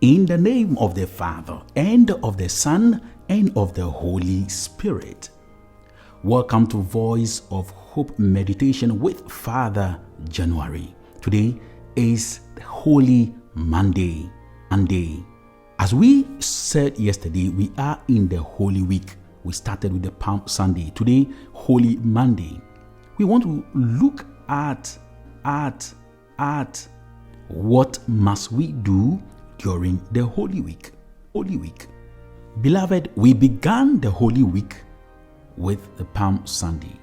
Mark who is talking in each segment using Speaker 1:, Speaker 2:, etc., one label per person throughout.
Speaker 1: In the name of the Father, and of the Son, and of the Holy Spirit. Welcome to Voice of Hope Meditation with Father January. Today is Holy Monday. As we said yesterday, we are in the Holy Week. We started with the Palm Sunday. Today, Holy Monday. We want to look at what must we do during the Holy Week. Beloved, we began the Holy Week with the Palm Sunday.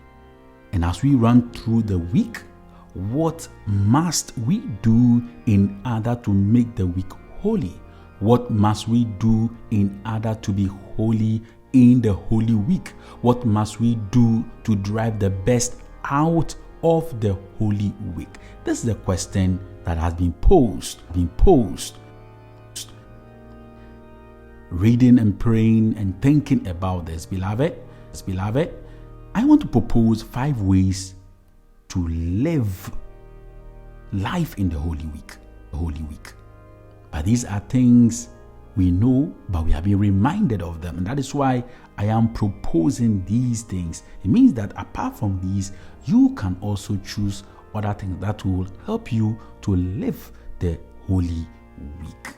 Speaker 1: And as we run through the week, what must we do in order to make the week holy? What must we do in order to be holy in the Holy Week? What must we do to drive the best out of the Holy Week? This is the question that has been posed. Reading and praying and thinking about this, beloved, I want to propose 5 ways to live life in the Holy Week. But these are things we know, but we have been reminded of them. And that is why I am proposing these things. It means that apart from these, you can also choose other things that will help you to live the Holy Week.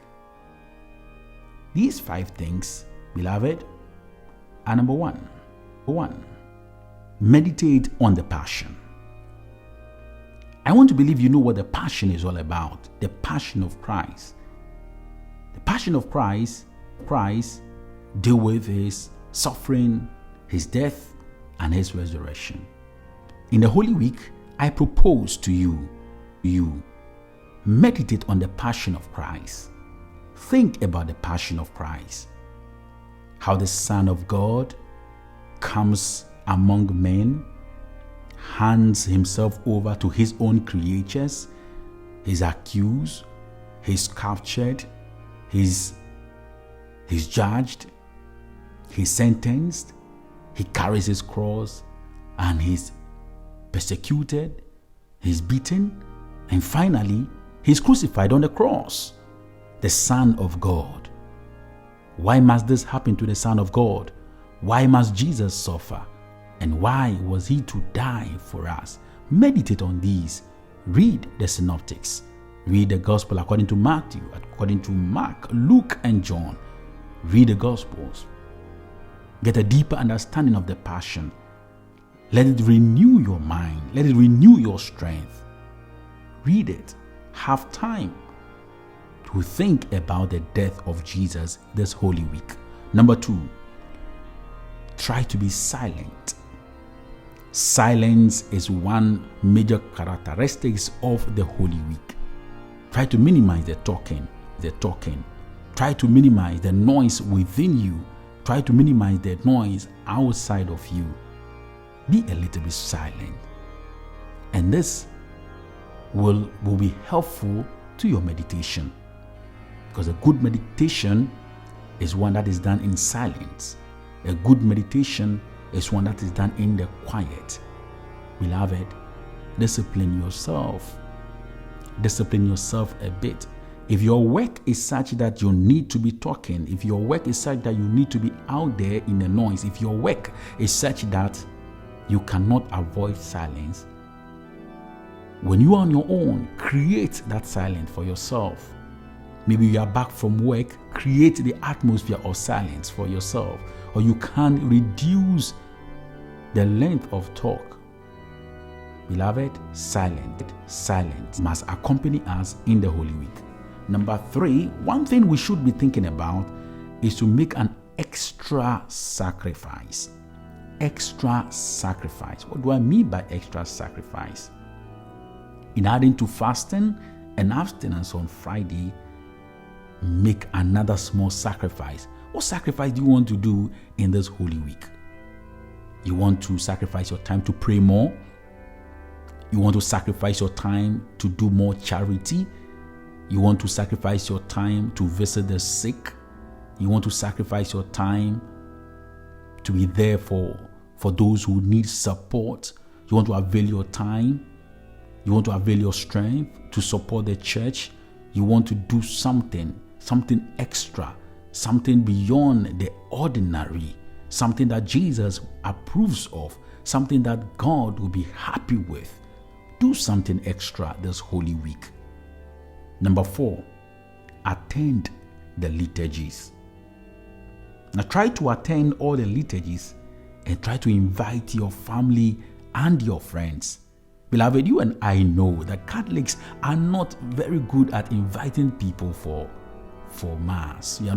Speaker 1: These 5 things, beloved, are number one, meditate on the Passion. I want to believe you know what the Passion is all about. The Passion of Christ. The Passion of Christ deal with his suffering, his death, and his resurrection. In the Holy Week, I propose to you meditate on the Passion of Christ. Think about the Passion of Christ. How the Son of God comes among men, hands himself over to his own creatures. He's accused, he's captured, he's judged, he's sentenced, he carries his cross, and he's persecuted, he's beaten, and finally he's crucified on the cross. The Son of God. Why must this happen to the Son of God? Why must Jesus suffer? And why was he to die for us? Meditate on these. Read the synoptics. Read the Gospel according to Matthew, according to Mark, Luke, and John. Read the Gospels. Get a deeper understanding of the Passion. Let it renew your mind. Let it renew your strength. Read it. Have time to think about the death of Jesus this Holy Week. Number 2, try to be silent. Silence is one major characteristic of the Holy Week. Try to minimize the talking. Try to minimize the noise within you. Try to minimize the noise outside of you. Be a little bit silent. And this will be helpful to your meditation. Because a good meditation is one that is done in silence. A good meditation is one that is done in the quiet. Beloved, discipline yourself. Discipline yourself a bit. If your work is such that you need to be talking, if your work is such that you need to be out there in the noise, if your work is such that you cannot avoid silence, when you are on your own, create that silence for yourself. Maybe you are back from work, create the atmosphere of silence for yourself. Or you can reduce the length of talk. Beloved, silence must accompany us in the Holy Week. Number 3, one thing we should be thinking about is to make an extra sacrifice. Extra sacrifice. What do I mean by extra sacrifice? In adding to fasting and abstinence on Friday, make another small sacrifice. What sacrifice do you want to do in this Holy Week? You want to sacrifice your time to pray more? You want to sacrifice your time to do more charity? You want to sacrifice your time to visit the sick? You want to sacrifice your time to be there for those who need support? You want to avail your time? You want to avail your strength to support the church? You want to do something something extra, something beyond the ordinary, something that Jesus approves of, something that God will be happy with. Do something extra this Holy Week. Number 4, attend the liturgies. Now try to attend all the liturgies and try to invite your family and your friends. Beloved, you and I know that Catholics are not very good at inviting people for Mass. We are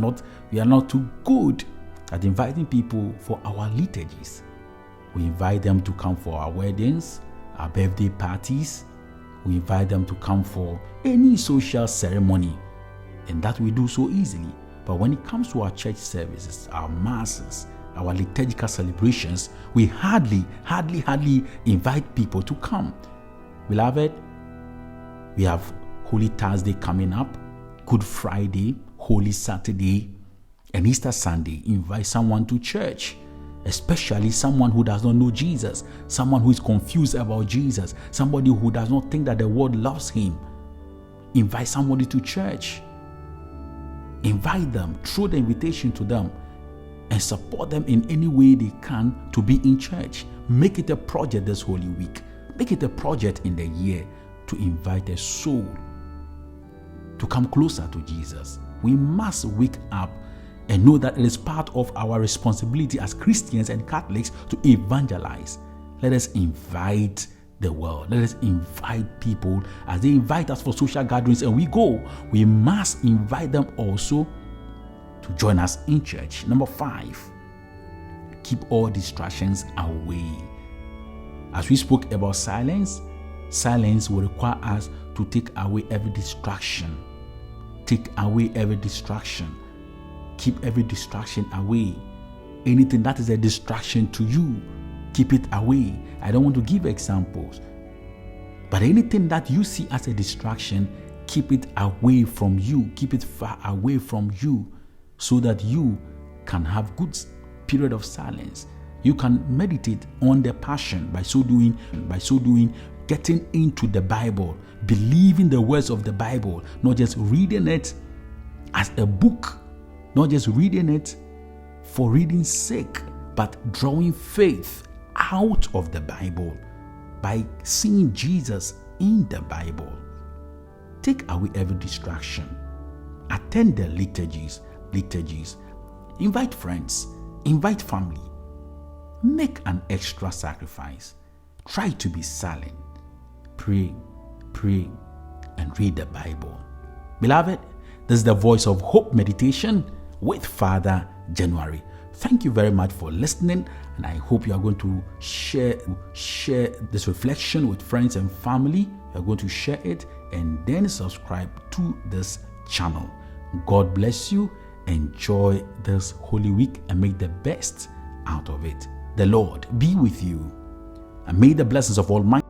Speaker 1: not too good at inviting people for our liturgies. We invite them to come for our weddings, our birthday parties. We invite them to come for any social ceremony, and that we do so easily. But when it comes to our church services, our masses, our liturgical celebrations, we hardly invite people to come. Beloved, we have Holy Thursday coming up, Good Friday, Holy Saturday, and Easter Sunday. Invite someone to church, especially someone who does not know Jesus, someone who is confused about Jesus, somebody who does not think that the world loves him. Invite somebody to church. Invite them, throw the invitation to them, and support them in any way they can to be in church. Make it a project this Holy Week. Make it a project in the year to invite a soul to come closer to Jesus. We must wake up and know that it is part of our responsibility as Christians and Catholics to evangelize. Let us invite the world. Let us invite people as they invite us for social gatherings and we go. We must invite them also to join us in church. Number 5, keep all distractions away. As we spoke about silence will require us to take away every distraction. Take away every distraction. Keep every distraction away. Anything that is a distraction to you, keep it away. I don't want to give examples, but anything that you see as a distraction, keep it away from you. Keep it far away from you so that you can have good period of silence. You can meditate on the Passion by so doing, getting into the Bible, believing the words of the Bible, not just reading it as a book, not just reading it for reading's sake, but drawing faith out of the Bible by seeing Jesus in the Bible. Take away every distraction. Attend the liturgies. Invite friends, invite family. Make an extra sacrifice. Try to be silent. Pray, and read the Bible. Beloved, this is the Voice of Hope meditation with Father January. Thank you very much for listening, and I hope you are going to share this reflection with friends and family. You are going to share it and then subscribe to this channel. God bless you. Enjoy this Holy Week and make the best out of it. The Lord be with you, and may the blessings of Almighty